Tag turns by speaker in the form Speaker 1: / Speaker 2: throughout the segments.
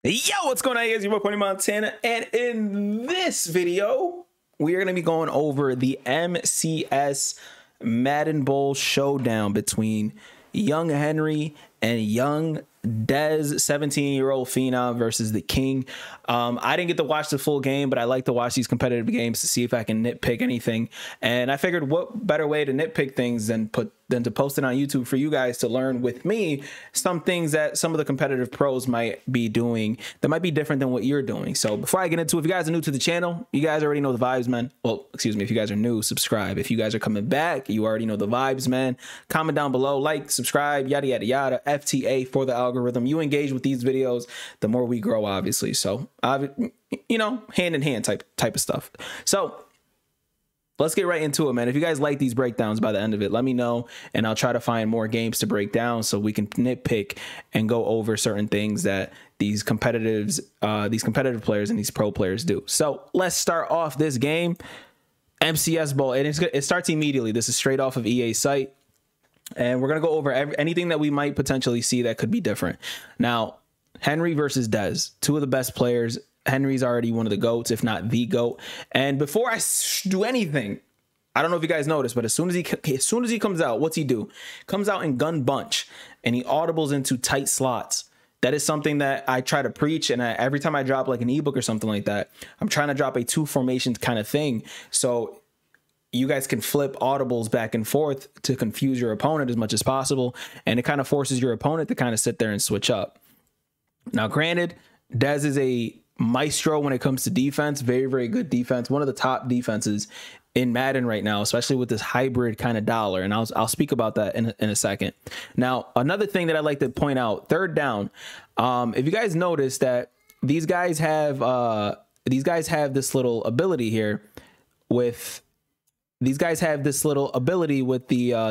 Speaker 1: Yo, what's going on, guys? Your boy Montana, and in this video, we are going to be going over the MCS Madden Bowl showdown between young Henry and young DEZ, 17-year-old phenom versus the King. I didn't get to watch the full game, but I like to watch these competitive games to see if I can nitpick anything. And I figured what better way to nitpick things than to post it on YouTube for you guys to learn with me some things that some of the competitive pros might be doing that might be different than what you're doing. So before I get into it, if you guys are new to the channel, you guys already know the vibes, man. Well, excuse me, if you guys are new, subscribe. If you guys are coming back, you already know the vibes, man. Comment down below, like, subscribe, yada, yada, yada. FTA for the algorithm. You engage with these videos, the more we grow, obviously. So, you know, hand in hand type of stuff. So let's get right into it, man. If you guys like these breakdowns by the end of it, let me know, and I'll try to find more games to break down so we can nitpick and go over certain things that these competitive players and these pro players do. So let's start off this game, MCS Bowl, and it starts immediately. This is straight off of EA's site, and we're gonna go over anything that we might potentially see that could be different. Now, Henry versus DEZ, two of the best players. Henry's already one of the GOATs, if not the GOAT. And before I do anything, I don't know if you guys noticed, but as soon as he comes out, what's he do? Comes out in gun bunch, and he audibles into tight slots. That is something that I try to preach, and every time I drop like an ebook or something like that, I'm trying to drop a two formation kind of thing, so you guys can flip audibles back and forth to confuse your opponent as much as possible, and it kind of forces your opponent to kind of sit there and switch up. Now, granted, DEZ is a maestro when it comes to defense. Very, very good defense. One of the top defenses in Madden right now, especially with this hybrid kind of dollar. And I'll speak about that in a second. Now, another thing that I'd like to point out, third down. If you guys notice that these guys have this little ability here with the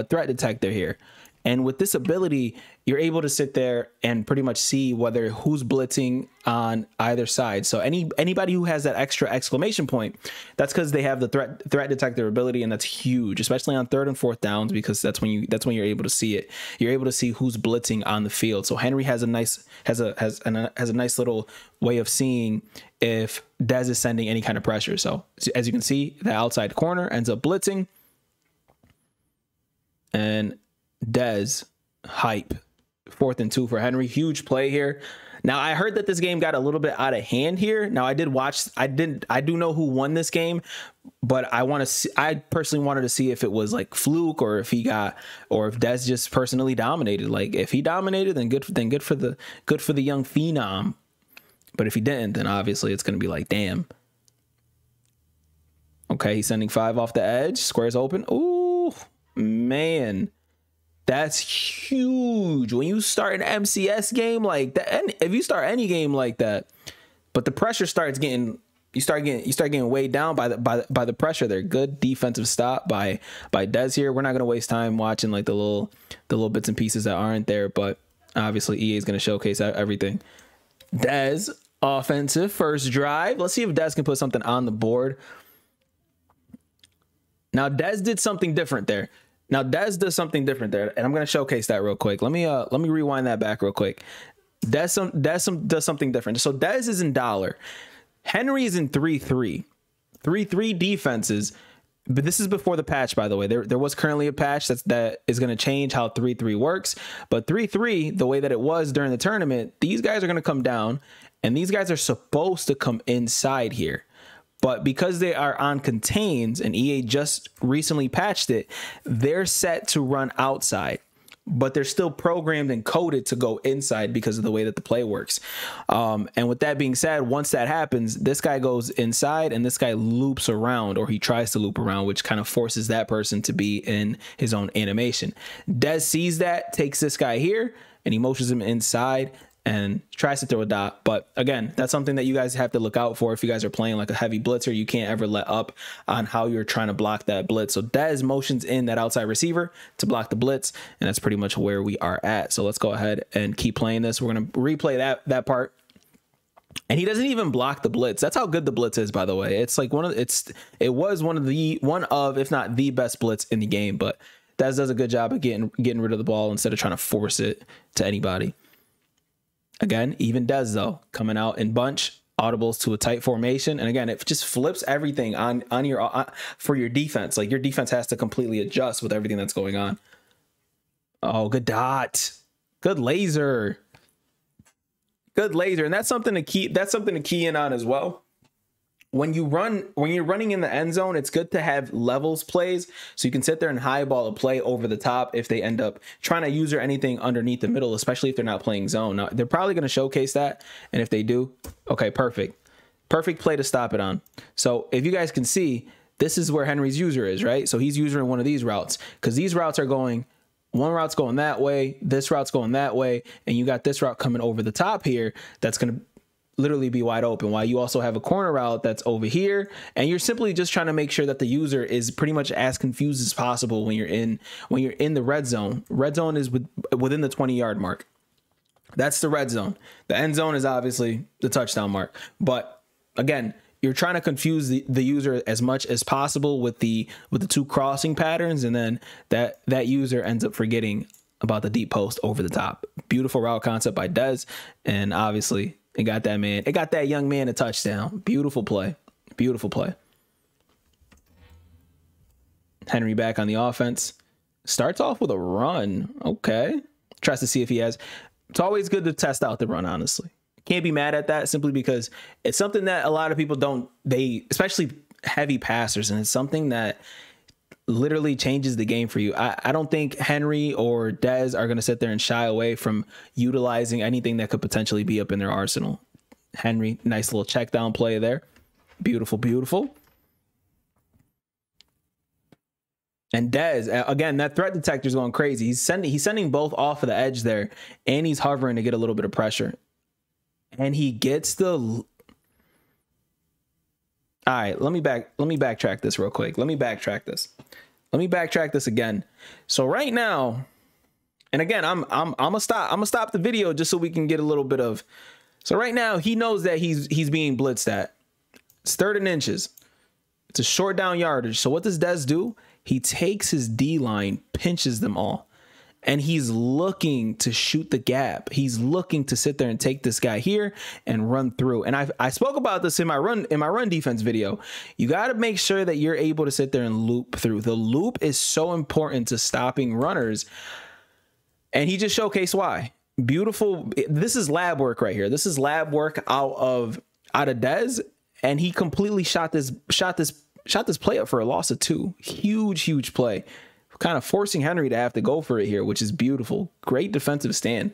Speaker 1: threat detector here. And with this ability, you're able to sit there and pretty much see whether who's blitzing on either side. So anybody who has that extra exclamation point, that's because they have the threat detector ability, and that's huge, especially on third and fourth downs, because that's when you're able to see it. You're able to see who's blitzing on the field. So Henry has a nice little way of seeing if DEZ is sending any kind of pressure. So as you can see, the outside corner ends up blitzing, and DEZ hype. 4th and 2 for Henry. Huge play here. Now, I heard that this game got a little bit out of hand here. Now, I do know who won this game, but I personally wanted to see if it was like fluke, or if DEZ just personally dominated. Like, if he dominated, then good for the young phenom. But if he didn't, then obviously it's going to be like, damn. Okay, he's sending 5 off the edge. Squares open. Ooh, man. That's huge when you start an MCS game like that. And if you start any game like that, but the pressure starts getting, you start getting weighed down by the pressure there. Good defensive stop by DEZ here. We're not gonna waste time watching like the little bits and pieces that aren't there, but obviously EA is gonna showcase everything. DEZ offensive first drive. Let's see if DEZ can put something on the board. Now, DEZ did something different there. Now, DEZ does something different there, and I'm going to showcase that real quick. Let me rewind that back real quick. DEZ does something different. So DEZ is in dollar. Henry is in 3-3. 3-3 defenses, but this is before the patch, by the way. There was currently a patch that is going to change how 3-3 works, but 3-3, the way that it was during the tournament, these guys are going to come down, and these guys are supposed to come inside here. But because they are on contains, and EA just recently patched it, they're set to run outside, but they're still programmed and coded to go inside because of the way that the play works. And with that being said, once that happens, this guy goes inside and this guy loops around, or he tries to loop around, which kind of forces that person to be in his own animation. DEZ sees that, takes this guy here, and he motions him inside and tries to throw a dot. But again, that's something that you guys have to look out for. If you guys are playing like a heavy blitzer, you can't ever let up on how you're trying to block that blitz. So DEZ motions in that outside receiver to block the blitz, and that's pretty much where we are at. So let's go ahead and keep playing this. We're going to replay that part. And he doesn't even block the blitz. That's how good the blitz is, by the way. It's like it was one of, if not the best blitz in the game, but DEZ does a good job of getting rid of the ball instead of trying to force it to anybody. Again, even DEZ though, coming out in bunch, audibles to a tight formation. And again, it just flips everything on your for your defense. Like your defense has to completely adjust with everything that's going on. Oh, good dot. Good laser. Good laser. And that's something to key in on as well. When you're running in the end zone, it's good to have levels plays so you can sit there and highball a play over the top if they end up trying to use or anything underneath the middle, especially if they're not playing zone. Now, they're probably going to showcase that. And if they do, okay, perfect. Perfect play to stop it on. So if you guys can see, this is where Henry's user is, right? So he's using one of these routes because these routes are going, one route's going that way, this route's going that way, and you got this route coming over the top here that's going to literally be wide open, while you also have a corner route that's over here, and you're simply just trying to make sure that the user is pretty much as confused as possible when you're in the red zone. Red zone is within the 20-yard mark. That's the red zone. The end zone is obviously the touchdown mark. But again, you're trying to confuse the user as much as possible with the two crossing patterns, and then that user ends up forgetting about the deep post over the top. Beautiful route concept by DEZ, and obviously it got that young man a touchdown. Beautiful play. Beautiful play. Henry back on the offense. Starts off with a run. Okay. Tries to see if he has. It's always good to test out the run, honestly. Can't be mad at that simply because it's something that a lot of people don't, especially heavy passers, and it's something that literally changes the game for you. I don't think Henry or DEZ are going to sit there and shy away from utilizing anything that could potentially be up in their arsenal. Henry, nice little check down play there. Beautiful, beautiful. And DEZ, again, that threat detector is going crazy. He's sending both off of the edge there, and he's hovering to get a little bit of pressure. And he gets the... All right, let me backtrack this real quick. Let me backtrack this again. So right now, and again, I'm gonna stop the video just so we can get a little bit of. So right now, he knows that he's being blitzed at. It's 3rd and inches. It's a short down yardage. So what does DEZ do? He takes his D line, pinches them all, and he's looking to shoot the gap. He's looking to sit there and take this guy here and run through. And I spoke about this in my run defense video. You got to make sure that you're able to sit there and loop through. The loop is so important to stopping runners. And he just showcased why. Beautiful. This is lab work right here. This is lab work out of DEZ, and he completely shot this play up for a loss of 2. Huge play. Kind of forcing Henry to have to go for it here, which is beautiful. Great defensive stand.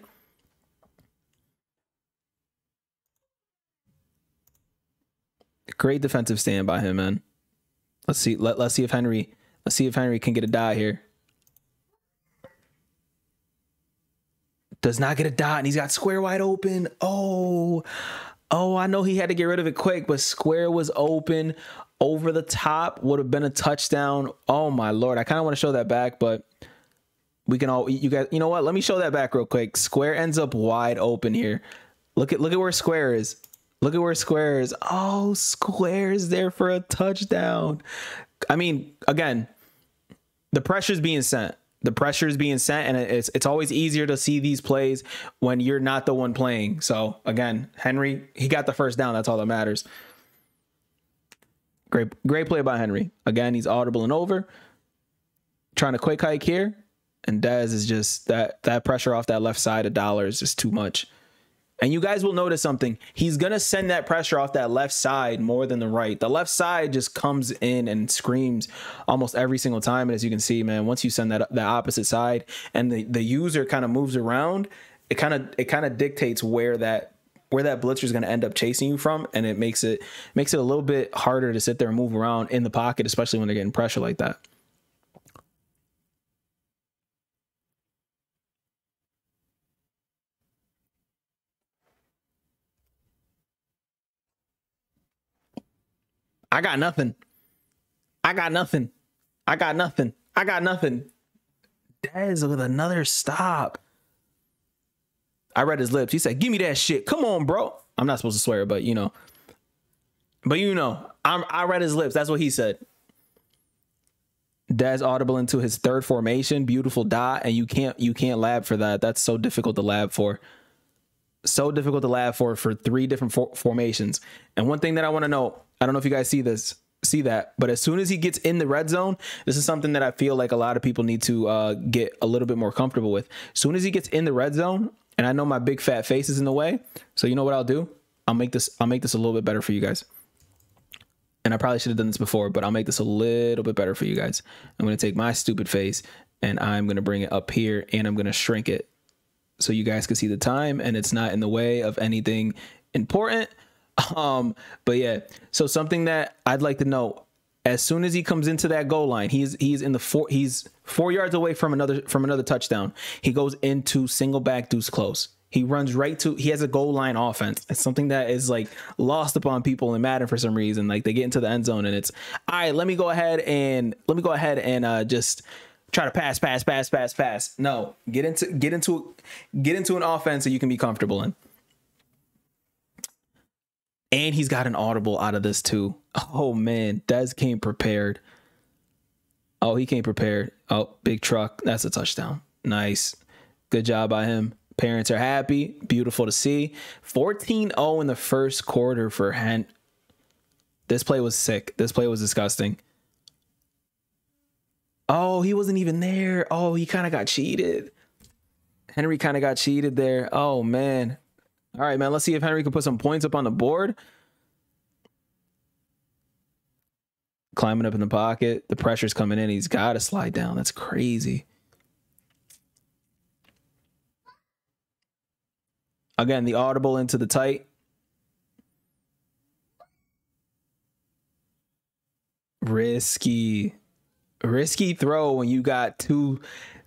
Speaker 1: Great defensive stand by him, man. Let's see if Henry can get a dot here. Does not get a dot, and he's got square wide open. Oh, I know he had to get rid of it quick, but square was open. Over the top would have been a touchdown. Oh my Lord. I kind of want to show that back, but you guys, you know what? Let me show that back real quick. Square ends up wide open here. Look at where square is. Look at where square is. Oh, square is there for a touchdown. I mean, again, the pressure is being sent. The pressure is being sent, and it's always easier to see these plays when you're not the one playing. So again, Henry, he got the first down. That's all that matters. Great play by Henry. Again, he's audible and over. Trying to quick hike here. And DEZ is just that pressure off that left side of dollar is just too much. And you guys will notice something. He's going to send that pressure off that left side more than the right. The left side just comes in and screams almost every single time. And as you can see, man, once you send that opposite side and the user kind of moves around, it kind of dictates where that blitzer is going to end up chasing you from, and it makes it a little bit harder to sit there and move around in the pocket, especially when they're getting pressure like that. I got nothing. DEZ with another stop. I read his lips. He said, "Give me that shit. Come on, bro." I'm not supposed to swear, but you know. I read his lips. That's what he said. DEZ audible into his 3rd formation. Beautiful dot, and you can't lab for that. That's so difficult to lab for. So difficult to lab for 3 different formations. And one thing that I want to know, I don't know if you guys see that, but as soon as he gets in the red zone, this is something that I feel like a lot of people need to get a little bit more comfortable with. As soon as he gets in the red zone, and I know my big fat face is in the way, so you know what I'll do? I'll make this a little bit better for you guys. And I probably should have done this before, but I'll make this a little bit better for you guys. I'm going to take my stupid face and I'm going to bring it up here and I'm going to shrink it so you guys can see the time and it's not in the way of anything important. But yeah, so something that I'd like to know, as soon as he comes into that goal line, he's 4 yards away from another touchdown. He goes into single back deuce close. He runs he has a goal line offense. It's something that is like lost upon people in Madden for some reason. Like they get into the end zone and it's, all right, let me go ahead and just try to pass. No, get into an offense that you can be comfortable in. And he's got an audible out of this too. Oh man, DEZ came prepared. Oh, he came prepared. Oh, big truck. That's a touchdown. Nice. Good job by him. Parents are happy. Beautiful to see. 14-0 in the first quarter for Hen. This play was sick. This play was disgusting. Oh, he wasn't even there. Oh, he kind of got cheated. Henry kind of got cheated there. Oh, man. All right, man. Let's see if Henry can put some points up on the board. Climbing up in the pocket. The pressure's coming in. He's got to slide down. That's crazy. Again, the audible into the tight. Risky throw when you got two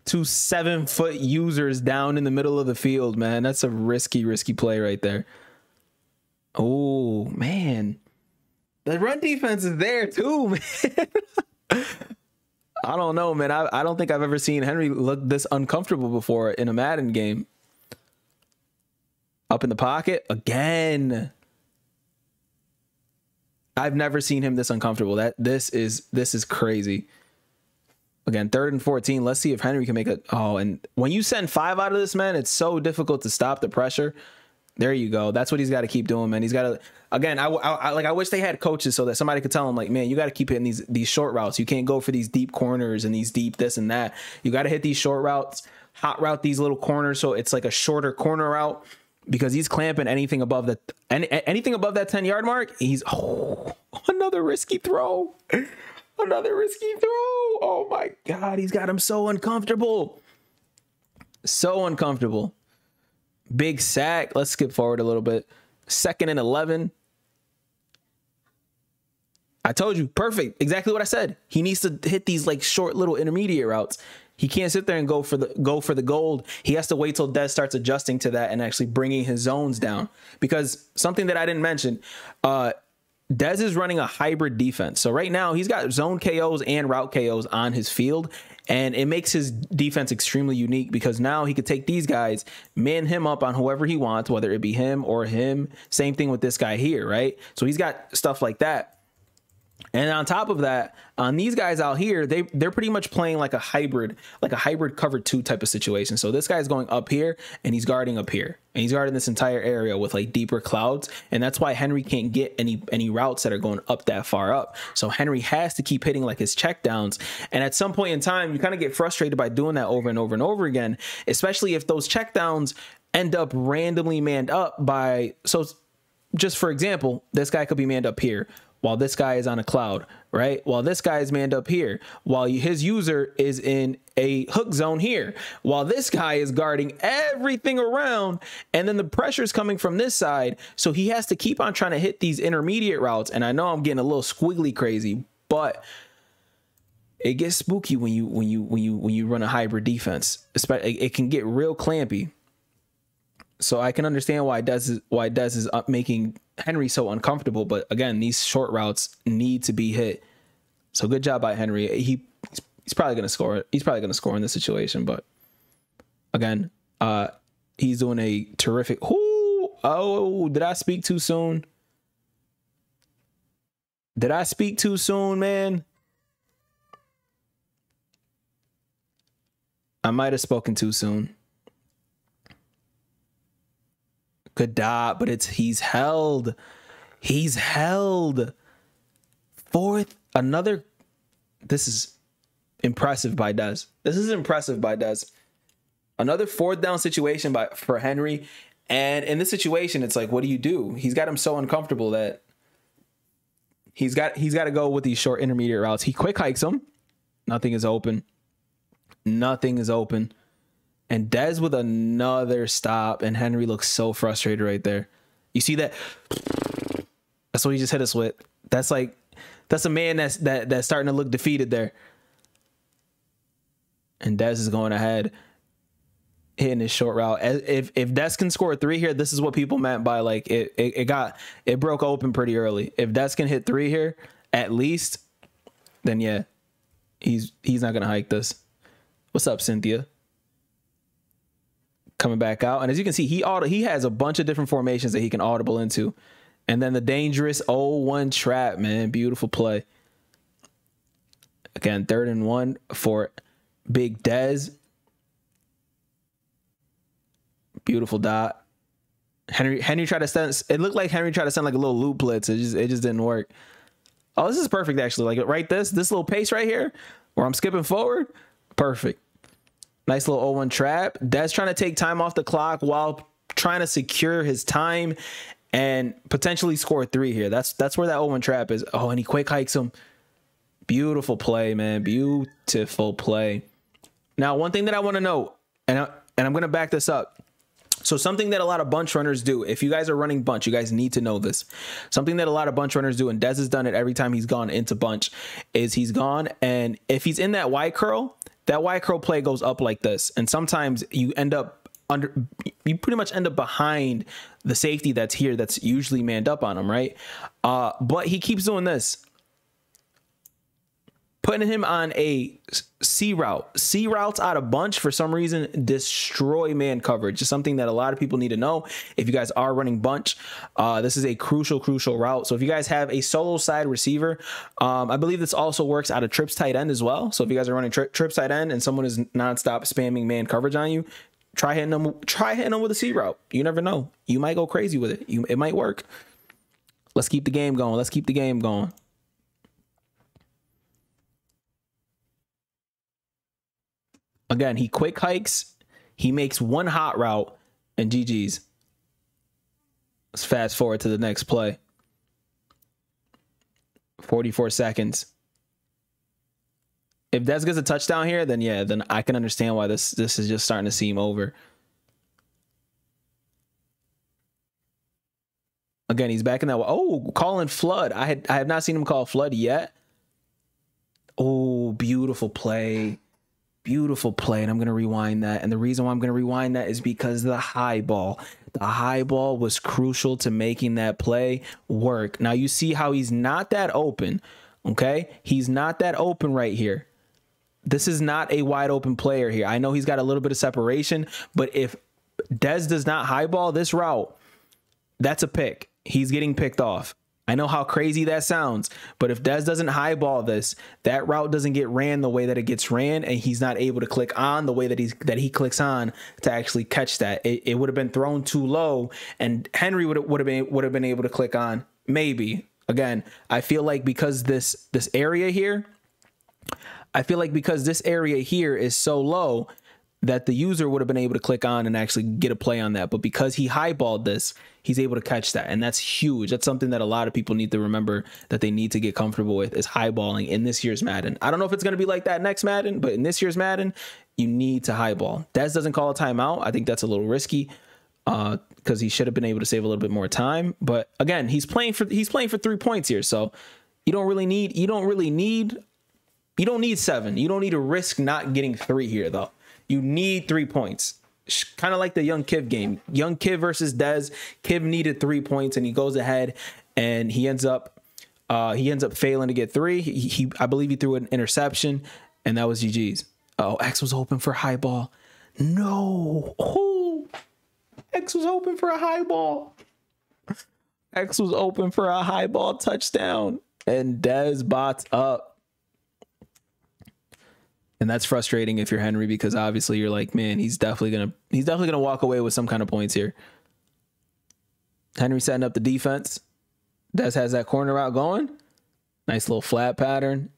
Speaker 1: 7-foot users down in the middle of the field, man. That's a risky play right there. Oh, man. The run defense is there too, man. I don't know, man. I don't think I've ever seen Henry look this uncomfortable before in a Madden game. Up in the pocket again. I've never seen him this uncomfortable. This is crazy. Again, 3rd and 14. Let's see if Henry can make it. Oh, and when you send 5 out of this, man, it's so difficult to stop the pressure. There you go. That's what he's got to keep doing, man. He's got to, again, I wish they had coaches so that somebody could tell him, like, man, you got to keep hitting these short routes. You can't go for these deep corners and these deep this and that. You got to hit these short routes, hot route these little corners so it's like a shorter corner route, because he's clamping anything above that 10-yard mark. He's another risky throw. Another risky throw. Oh my God, he's got him so uncomfortable. So uncomfortable. Big sack. Let's skip forward a little bit. 2nd and 11. I told you, perfect. Exactly what I said. He needs to hit these like short little intermediate routes. He can't sit there and go for the gold. He has to wait till DEZ starts adjusting to that and actually bringing his zones down. Because something that I didn't mention, DEZ is running a hybrid defense. So right now he's got zone KOs and route KOs on his field, and it makes his defense extremely unique because now he could take these guys, man him up on whoever he wants, whether it be him or him. Same thing with this guy here, right? So he's got stuff like that. And on top of that, on these guys out here, they're pretty much playing like a hybrid cover 2 type of situation. So this guy's going up here and he's guarding up here, and he's guarding this entire area with like deeper clouds. And that's why Henry can't get any routes that are going up that far up. So Henry has to keep hitting like his check downs. And at some point in time, you kind of get frustrated by doing that over and over and over again, especially if those check downs end up randomly manned up by, so just for example, this guy could be manned up here while this guy is on a cloud, right? While this guy is manned up here, while his user is in a hook zone here, while this guy is guarding everything around, and then the pressure is coming from this side, so he has to keep on trying to hit these intermediate routes. And I know I'm getting a little squiggly crazy, but it gets spooky when you run a hybrid defense. It can get real clampy. So I can understand why DEZ is making Henry so uncomfortable. But again, these short routes need to be hit. So good job by Henry. He's probably going to score. He's probably going to score in this situation. But again, he's doing a terrific. Oh, did I speak too soon? Did I speak too soon, man? I might have spoken too soon. Good dot, but he's held. He's held. Fourth, another. This is impressive by DEZ. This is impressive by DEZ. Another fourth down situation for Henry. And in this situation, it's like, what do? He's got him so uncomfortable that he's got to go with these short intermediate routes. He quick hikes him. Nothing is open. Nothing is open. And DEZ with another stop. And Henry looks so frustrated right there. You see that? That's what he just hit us with. That's a man that's starting to look defeated there. And DEZ is going ahead, hitting his short route. If DEZ can score 3 here, this is what people meant by like it broke open pretty early. If DEZ can hit 3 here at least, then yeah, he's not gonna hike this. What's up, Cynthia? Coming back out, and as you can see, he has a bunch of different formations that he can audible into. And then the dangerous 0-1 trap, man. Beautiful play. Again, 3rd and 1 for Big DEZ. Beautiful dot. Henry tried to send. It looked like Henry tried to send like a little loop blitz. It just didn't work. Oh, this is perfect actually. Like right this little pace right here where I'm skipping forward. Perfect. Nice little 0-1 trap. DEZ trying to take time off the clock while trying to secure his time and potentially score 3 here. That's where that 0-1 trap is. Oh, and he quick hikes him. Beautiful play, man. Beautiful play. Now, one thing that I want to know, and I'm going to back this up. So something that a lot of bunch runners do, if you guys are running bunch, you guys need to know this. Something that a lot of bunch runners do, and DEZ has done it every time he's gone into bunch, is he's gone, and if he's in that Y curl, that Y curl play goes up like this. And sometimes you end up you pretty much end up behind the safety that's here, that's usually manned up on him, right? But he keeps doing this. Putting him on a C route. C routes out of bunch, for some reason, destroy man coverage. It's something that a lot of people need to know. If you guys are running bunch, this is a crucial route. So if you guys have a solo side receiver, I believe this also works out of trips tight end as well. So if you guys are running trips tight end and someone is nonstop spamming man coverage on you, try hitting them with a C route. You never know. You might go crazy with it. It might work. Let's keep the game going. Let's keep the game going. Again, he quick hikes. He makes one hot route, and GG's. Let's fast forward to the next play. 44 seconds. If DEZ gets a touchdown here, then yeah, then I can understand why this is just starting to seem over. Again, he's back in that. Oh, calling flood. I have not seen him call flood yet. Oh, beautiful play. Beautiful play, and I'm going to rewind that. And the reason why I'm going to rewind that is because the high ball was crucial to making that play work. Now you see how he's not that open, okay? He's not that open right here. This is not a wide open player here. I know he's got a little bit of separation, but if DEZ does not highball this route, that's a pick. He's getting picked off. I know how crazy that sounds, but if DEZ doesn't highball this, that route doesn't get ran the way that it gets ran, and he's not able to click on the way that he clicks on to actually catch that. It would have been thrown too low, and Henry would have been able to click on. Maybe. Again, I feel like because this area here is so low that the user would have been able to click on and actually get a play on that. But because he highballed this, he's able to catch that. And that's huge. That's something that a lot of people need to remember that they need to get comfortable with, is highballing in this year's Madden. I don't know if it's going to be like that next Madden, but in this year's Madden, you need to highball. DEZ doesn't call a timeout. I think that's a little risky because he should have been able to save a little bit more time. But again, he's playing for 3 points here. So you don't need 7. You don't need to risk not getting 3 here though. You need 3 points. Kind of like the Young Kiv game. Young Kiv versus DEZ. Kiv needed 3 points, and he goes ahead and he ends up failing to get 3. I believe he threw an interception, and that was GG's. Oh, X was open for high ball. No. Oh, X was open for a high ball. X was open for a high ball touchdown, and DEZ bots up. And that's frustrating if you're Henry, because obviously you're like, man, he's definitely gonna walk away with some kind of points here. Henry setting up the defense. DEZ has that corner route going. Nice little flat pattern.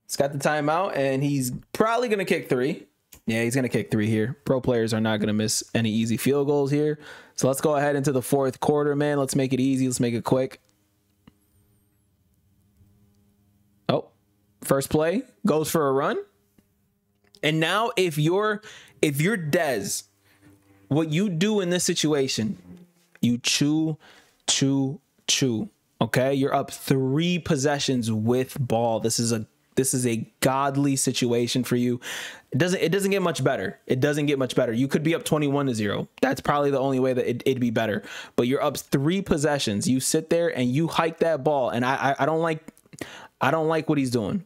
Speaker 1: He's got the timeout, and he's probably going to kick 3. Yeah, he's going to kick 3 here. Pro players are not going to miss any easy field goals here. So let's go ahead into the 4th quarter, man. Let's make it easy. Let's make it quick. Oh, first play goes for a run. And now if you're DEZ, what you do in this situation, you chew. Okay, you're up 3 possessions with ball. This is a godly situation for you. It doesn't get much better. It doesn't get much better. You could be up 21-0. That's probably the only way that it'd be better. But you're up 3 possessions. You sit there and you hike that ball. And I don't like what he's doing.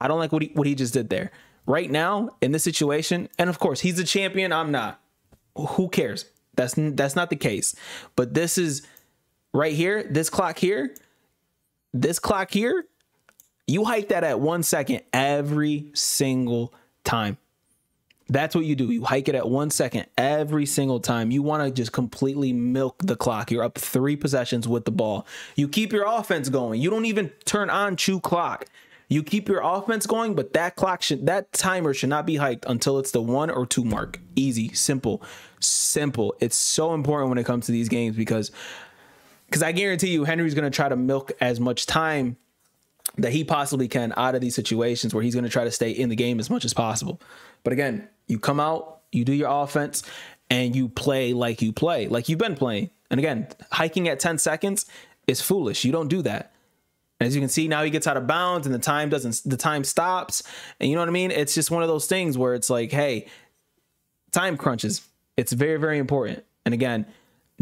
Speaker 1: I don't like what he just did there. Right now in this situation, and of course he's a champion. I'm not. Who cares? That's not the case. But this is right here. This clock here. You hike that at 1 second every single time. That's what you do. You hike it at 1 second every single time. You want to just completely milk the clock. You're up 3 possessions with the ball. You keep your offense going. You don't even turn on chew clock. You keep your offense going, but that timer should not be hiked until it's the 1 or 2 mark. Easy, simple. It's so important when it comes to these games because I guarantee you Henry's going to try to milk as much time that he possibly can out of these situations where he's going to try to stay in the game as much as possible. But again, you come out, you do your offense, and you play like you've been playing. And again, hiking at 10 seconds is foolish. You don't do that. As you can see, now he gets out of bounds and the time stops. And you know what I mean? It's just one of those things where it's like, hey, time crunches. It's very, very important. And again,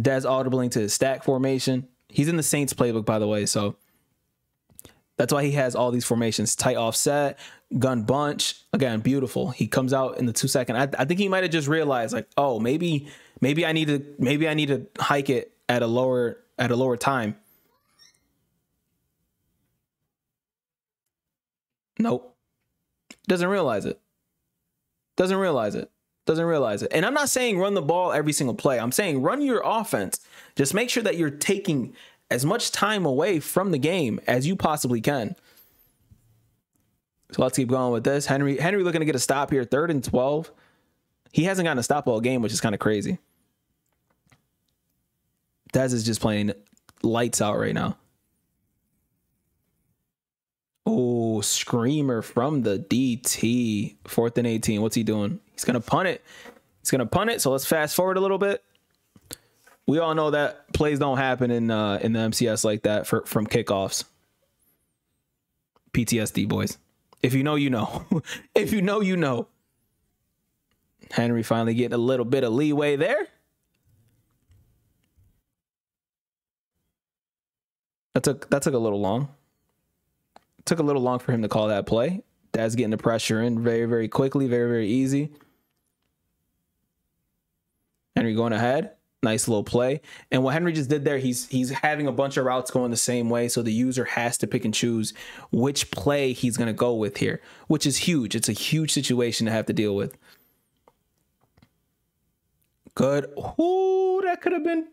Speaker 1: DEZ audibling to his stack formation. He's in the Saints playbook, by the way. So that's why he has all these formations. Tight offset, gun bunch. Again, beautiful. He comes out in the 2 second. I think he might have just realized like, oh, maybe I need to hike it at a lower time. Nope. Doesn't realize it. And I'm not saying run the ball every single play. I'm saying run your offense. Just make sure that you're taking as much time away from the game as you possibly can. So let's keep going with this. Henry looking to get a stop here. 3rd and 12. He hasn't gotten a stop all game, which is kind of crazy. DEZ is just playing lights out right now. Oh, screamer from the DT. 4th and 18. What's he doing? He's going to punt it. So let's fast forward a little bit. We all know that plays don't happen in the MCS like that from kickoffs. PTSD, boys. If you know, you know. If you know, you know. Henry finally getting a little bit of leeway there. That took a little long. Took a little long for him to call that play. DEZ getting the pressure in very, very quickly, very, very easy. Henry going ahead. Nice little play. And what Henry just did there, he's having a bunch of routes going the same way, so the user has to pick and choose which play he's going to go with here, which is huge. It's a huge situation to have to deal with. Good. Ooh, that could have been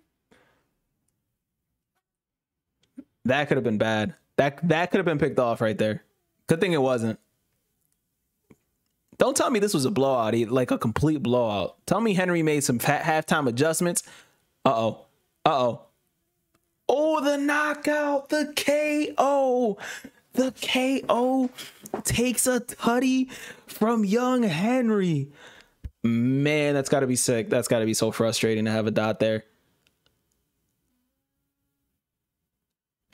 Speaker 1: bad. That could have been picked off right there. Good thing it wasn't. Don't tell me this was a blowout, like a complete blowout. Tell me Henry made some halftime adjustments. Uh-oh. Oh, the knockout, the KO. The KO takes a tutty from young Henry. Man, that's got to be sick. That's got to be so frustrating to have a dot there.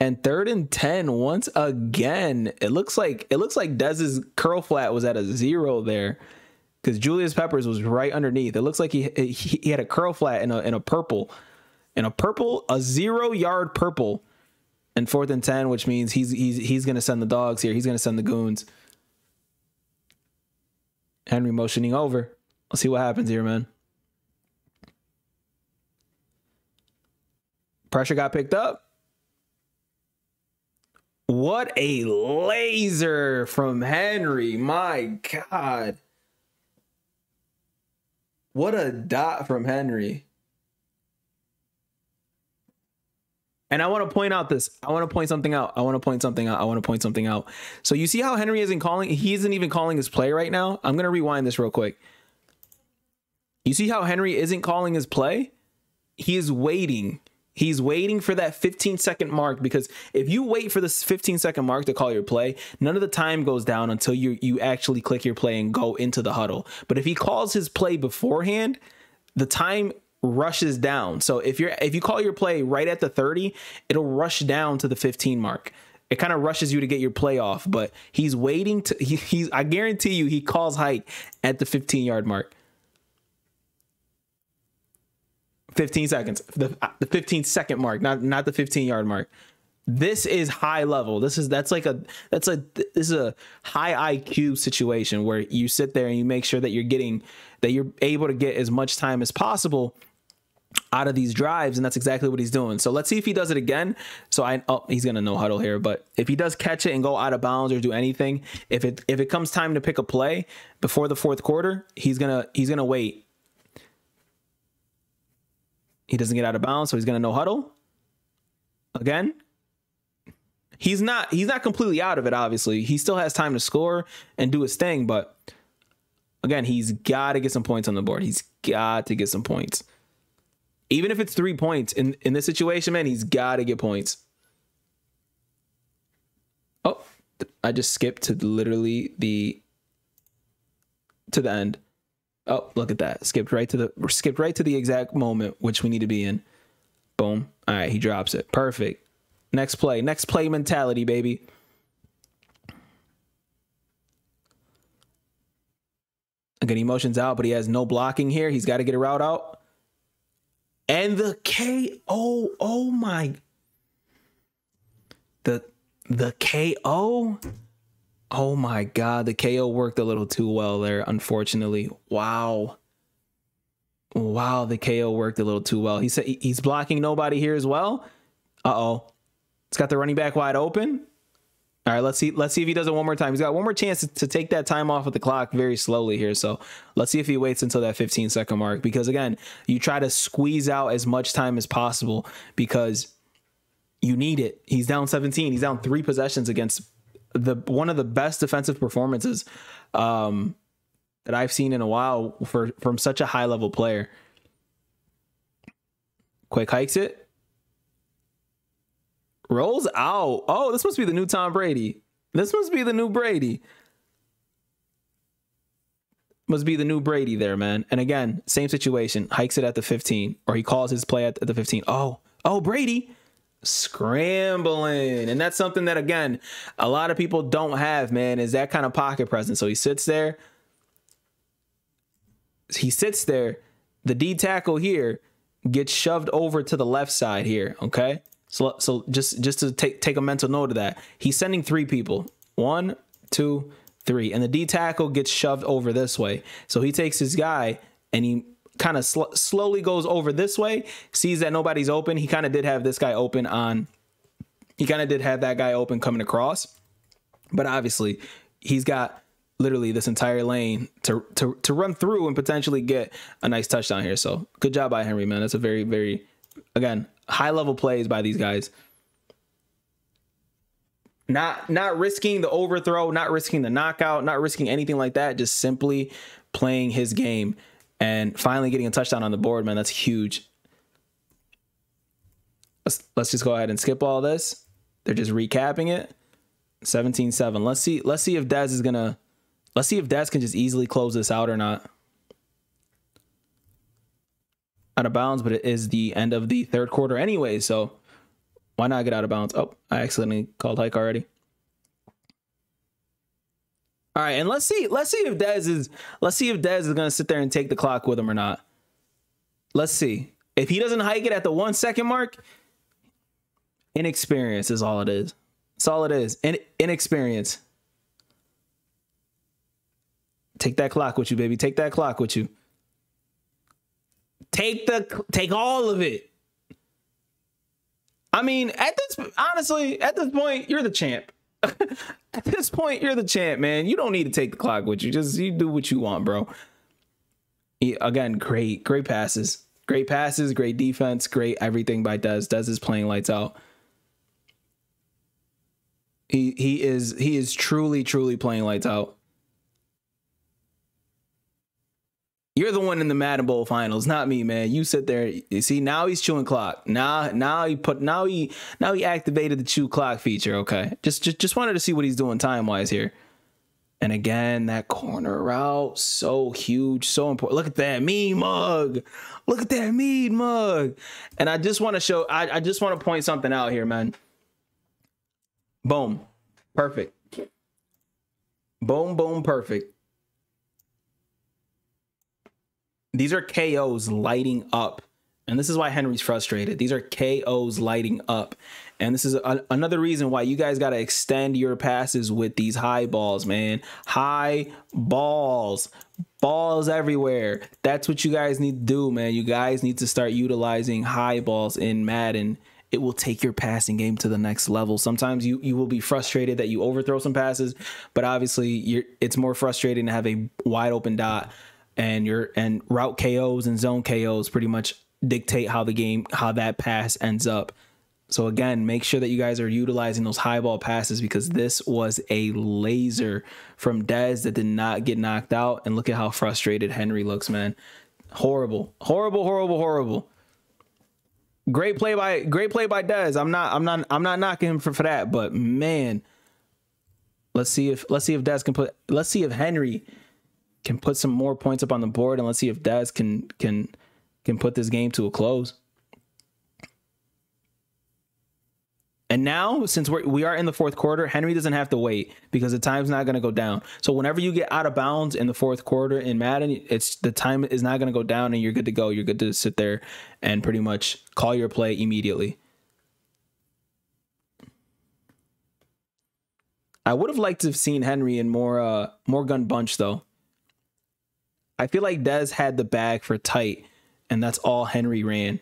Speaker 1: And 3rd and 10 once again. It looks like DEZ's curl flat was at a 0 there, because Julius Peppers was right underneath. It looks like he had a curl flat in a purple, a 0-yard purple, and 4th and 10, which means he's gonna send the dogs here. He's gonna send the goons. Henry motioning over. Let's see what happens here, man. Pressure got picked up. What a laser from Henry. My God. What a dot from Henry. And I want to point out this. I want to point something out. I want to point something out. I want to point something out. So you see how Henry isn't calling? He isn't even calling his play right now. I'm going to rewind this real quick. You see how Henry isn't calling his play? He is waiting. He's waiting for that 15-second mark, because if you wait for this 15-second mark to call your play, none of the time goes down until you actually click your play and go into the huddle. But if he calls his play beforehand, the time rushes down. So if you call your play right at the 30, it'll rush down to the 15 mark. It kind of rushes you to get your play off, but he's waiting to I guarantee you he calls hike at the 15-yard mark. 15 seconds, the 15-second mark, not the 15-yard mark. This is high level. This is a high IQ situation where you sit there and you make sure that you're able to get as much time as possible out of these drives, and that's exactly what he's doing. So let's see if he does it again. So he's gonna no huddle here, but if he does catch it and go out of bounds or do anything, if it comes time to pick a play before the fourth quarter, he's gonna wait. He doesn't get out of bounds, so he's gonna no huddle again. He's not completely out of it, obviously. He still has time to score and do his thing, but again, he's got to get some points on the board. He's got to get some points. Even if it's 3 points in this situation, man, he's got to get points. Oh, I just skipped to literally to the end. Oh, look at that. Skipped right to the exact moment which we need to be in. Boom. All right, he drops it. Perfect. Next play mentality, baby. Again, he motions out, but he has no blocking here. He's got to get a route out. And the KO, oh my. The KO. Oh my God, the KO worked a little too well there, unfortunately. Wow. Wow, the KO worked a little too well. He said he's blocking nobody here as well. Uh-oh. It's got the running back wide open. All right, let's see if he does it one more time. He's got one more chance to take that time off of the clock very slowly here. So let's see if he waits until that 15-second mark, because again, you try to squeeze out as much time as possible because you need it. He's down 17. He's down 3 possessions against one of the best defensive performances that I've seen in a while from such a high level player. Quick hikes it. Rolls out. Oh, this must be the new Tom Brady. This must be the new Brady. Must be the new Brady there, man. And again, same situation. Hikes it at the 15, or he calls his play at the 15. Oh, Brady. Scrambling. And that's something that, again, a lot of people don't have, man, is that kind of pocket presence. So he sits there. The D tackle here gets shoved over to the left side here, okay? So just to take a mental note of that. He's sending 3 people. 1, 2, 3. And the D tackle gets shoved over this way. So he takes his guy and he kind of slowly goes over this way, sees that nobody's open. He kind of did have this guy open he kind of did have that guy open coming across. But obviously, he's got literally this entire lane to run through and potentially get a nice touchdown here. So good job by Henry, man. That's a very, very, again, high level plays by these guys. Not risking the overthrow, not risking the knockout, not risking anything like that. Just simply playing his game and finally getting a touchdown on the board, man. That's huge. Let's just go ahead and skip all this. They're just recapping it. 17-7. Let's see if DEZ is gonna. Let's see if DEZ can just easily close this out or not. Out of bounds, but it is the end of the third quarter anyway, so why not get out of bounds? Oh, I accidentally called hike already. All right, and let's see if DEZ is gonna sit there and take the clock with him or not. Let's see. If he doesn't hike it at the 1 second mark, inexperience is all it is. That's all it is. Inexperience. Take that clock with you, baby. Take that clock with you. Take all of it. I mean, honestly, at this point, you're the champ. At this point, you're the champ, man. You don't need to take the clock with you. You do what you want, bro. Again, great passes. Great passes, great defense, great everything by DEZ. DEZ is playing lights out. He is truly playing lights out. You're the one in the Madden Bowl finals, not me, man. You sit there. You see, now he's chewing clock. Now he activated the chew clock feature. Okay, just wanted to see what he's doing time wise here. And again, that corner route, so huge, so important. Look at that mean mug. Look at that mean mug. And I just want to show. I just want to point something out here, man. Boom, perfect. Boom, perfect. These are KOs lighting up. And this is why Henry's frustrated. These are KOs lighting up. And this is another reason why you guys got to extend your passes with these high balls, man. High balls. Balls everywhere. That's what you guys need to do, man. You guys need to start utilizing high balls in Madden. It will take your passing game to the next level. Sometimes you will be frustrated that you overthrow some passes, but obviously it's more frustrating to have a wide open dot, and route KOs and zone KOs pretty much dictate how that pass ends up. So again, make sure that you guys are utilizing those high ball passes, because this was a laser from DEZ that did not get knocked out. And look at how frustrated Henry looks, man. Horrible. Great play by DEZ. I'm not knocking him for that, but man, let's see if DEZ can put, let's see if Henry can put some more points up on the board, and let's see if DEZ can put this game to a close. And now, since we are in the fourth quarter, Henry doesn't have to wait, because the time's not going to go down. So whenever you get out of bounds in the fourth quarter in Madden, the time is not going to go down, and you're good to go. You're good to sit there and pretty much call your play immediately. I would have liked to have seen Henry in more gun bunch, though. I feel like DEZ had the bag for tight, and that's all Henry ran.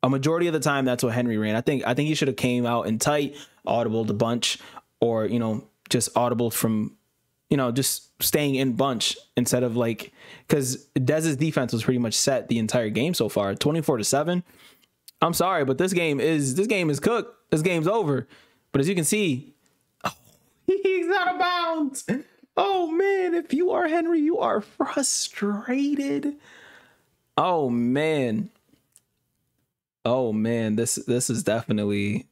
Speaker 1: A majority of the time, that's what Henry ran. I think he should have came out in tight, audible to bunch, or, you know, just audible from, you know, just staying in bunch instead of, like, because DEZ's defense was pretty much set the entire game so far, 24-7. I'm sorry, but this game is cooked. This game's over. But as you can see, oh, he's out of bounds. Oh man, if you are Henry, you are frustrated. Oh man. Oh man, this is definitely,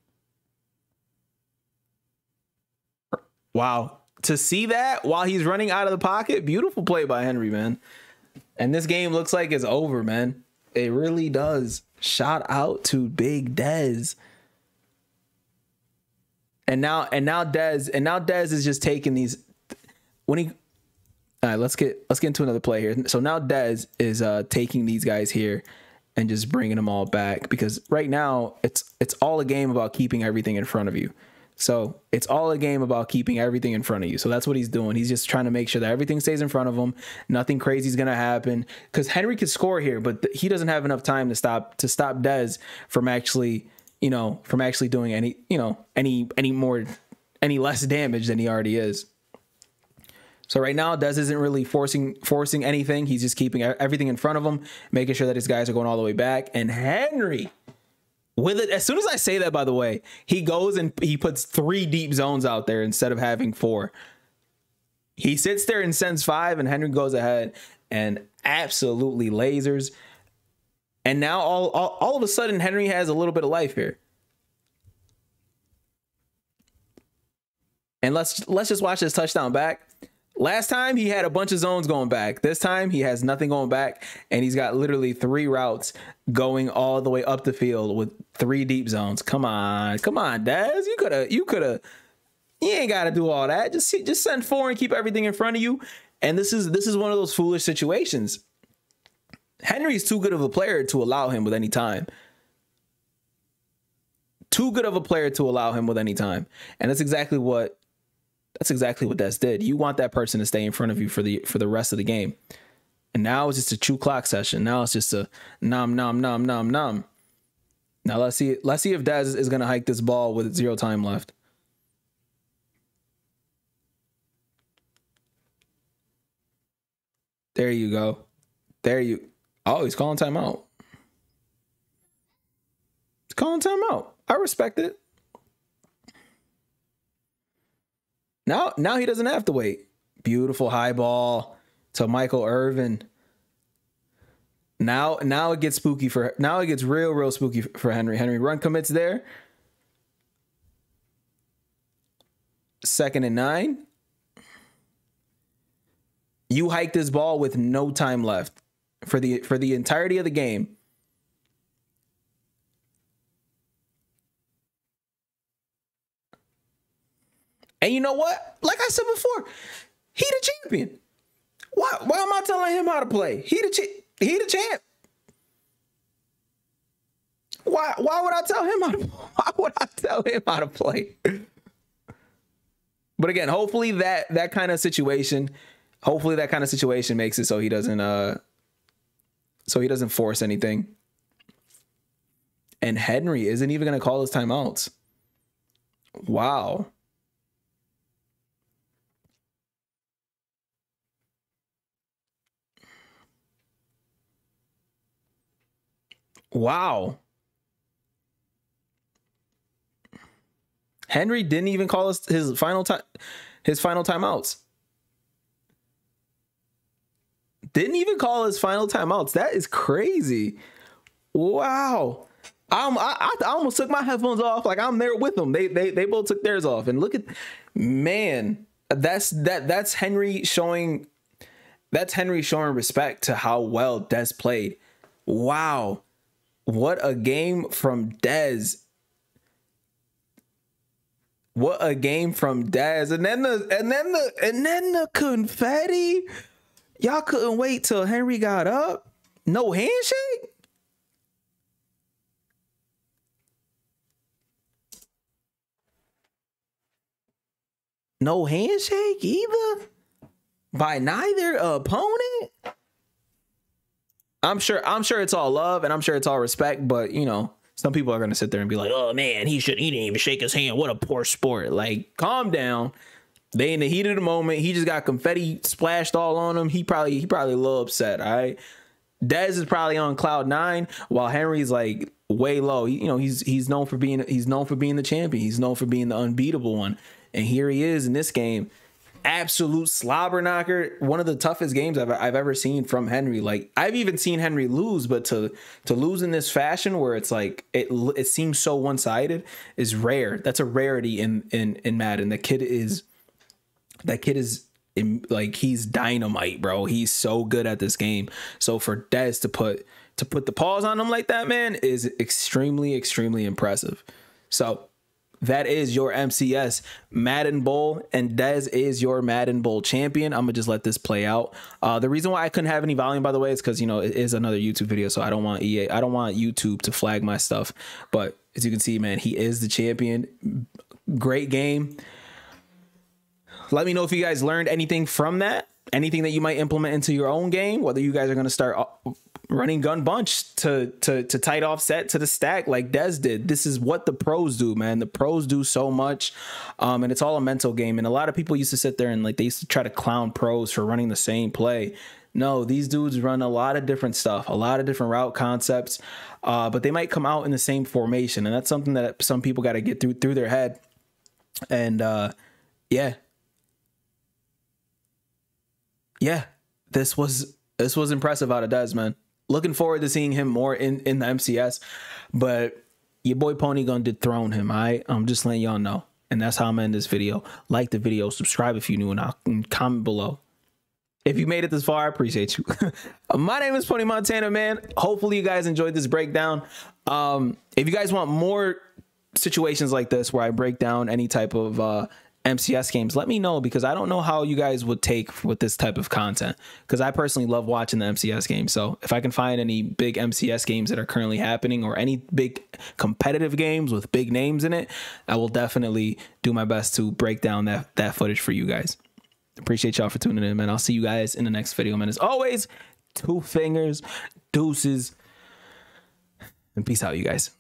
Speaker 1: wow. To see that while he's running out of the pocket, beautiful play by Henry, man. And this game looks like it's over, man. It really does. Shout out to Big DEZ. And now DEZ is just taking these when he. All right, let's get into another play here. So now DEZ is taking these guys here and just bringing them all back, because right now it's all a game about keeping everything in front of you. So it's all a game about keeping everything in front of you. So that's what he's doing. He's just trying to make sure that everything stays in front of him. Nothing crazy is going to happen, because Henry could score here, but he doesn't have enough time to stop DEZ from actually, you know, doing any, you know, any less damage than he already is. So right now, DEZ isn't really forcing anything. He's just keeping everything in front of him, making sure that his guys are going all the way back. And Henry, with it, as soon as I say that, by the way, he goes and he puts 3 deep zones out there instead of having 4. He sits there and sends 5, and Henry goes ahead and absolutely lasers. And now all of a sudden, Henry has a little bit of life here. And let's just watch this touchdown back. Last time he had a bunch of zones going back. This time he has nothing going back, and he's got literally 3 routes going all the way up the field with 3 deep zones. Come on, DEZ. You ain't got to do all that. Just send 4 and keep everything in front of you. And this is one of those foolish situations. Henry's too good of a player to allow him with any time. Too good of a player to allow him with any time. And that's exactly what DEZ did. You want that person to stay in front of you for the rest of the game. And now it's just a chew clock session. Now it's just a nom. Now let's see if DEZ is gonna hike this ball with 0 time left. There you go. Oh, he's calling timeout. calling timeout. I respect it. Now he doesn't have to wait. Beautiful high ball to Michael Irvin. Now it gets spooky for real spooky for Henry. Henry run commits there. 2nd and 9. You hike this ball with no time left for the entirety of the game. And you know what? Like I said before, he the champion. Why am I telling him how to play? He the champ. Why would I tell him how to play? But again, hopefully that kind of situation makes it so he doesn't force anything. And Henry isn't even going to call his timeouts. Wow. Wow. Henry didn't even call his final timeouts. Didn't even call his final timeouts. That is crazy. Wow. I almost took my headphones off. Like I'm there with them. They both took theirs off. And look at, man, that's Henry showing respect to how well DEZ played. Wow. What a game from DEZ. What a game from DEZ. And then the confetti. Y'all couldn't wait till Henry got up. No handshake. No handshake either by neither opponent. I'm sure it's all love and I'm sure it's all respect, but you know, some people are gonna sit there and be like, "Oh man, he didn't even shake his hand. What a poor sport." Like, calm down. They in the heat of the moment. He just got confetti splashed all on him. He probably a little upset. All right. DEZ is probably on cloud 9 while Henry's like way low. He's known for being the champion. He's known for being the unbeatable one. And here he is in this game. Absolute slobber knocker. One of the toughest games I've ever seen from Henry. Like, I've even seen Henry lose, but to lose in this fashion where it's like it seems so one-sided is rare. That's a rarity in Madden. That kid is like, he's dynamite, bro. He's so good at this game. So for DEZ to put the paws on him like that, man, is extremely, extremely impressive. So that is your MCS Madden Bowl, and DEZ is your Madden Bowl champion. I'm gonna just let this play out. The reason why I couldn't have any volume, by the way, is because, you know, it is another YouTube video, so I don't want YouTube to flag my stuff. But as you can see, man, he is the champion. Great game. Let me know if you guys learned anything from that, anything that you might implement into your own game, whether you guys are going to start running gun bunch to tight offset to the stack like DEZ did. This is what the pros do, man. The pros do so much, and it's all a mental game. And a lot of people used to sit there and like they used to try to clown pros for running the same play. No, these dudes run a lot of different stuff, a lot of different route concepts, but they might come out in the same formation, and that's something that some people got to get through their head. And yeah, this was impressive out of DEZ, man. Looking forward to seeing him more in the MCS, but your boy Pony gonna dethrone him. I'm just letting y'all know, and that's how I'm ending this video. Like the video, subscribe if you're new, and comment below. If you made it this far, I appreciate you. My name is Pony Montana, man. Hopefully you guys enjoyed this breakdown. If you guys want more situations like this where I break down any type of MCS games, let me know, because I don't know how you guys would take with this type of content, because I personally love watching the MCS games. So if I can find any big MCS games that are currently happening, or any big competitive games with big names in it, I will definitely do my best to break down that footage for you guys. Appreciate y'all for tuning in, man. I'll see you guys in the next video, man. As always, 2 fingers, deuces, and peace out, you guys.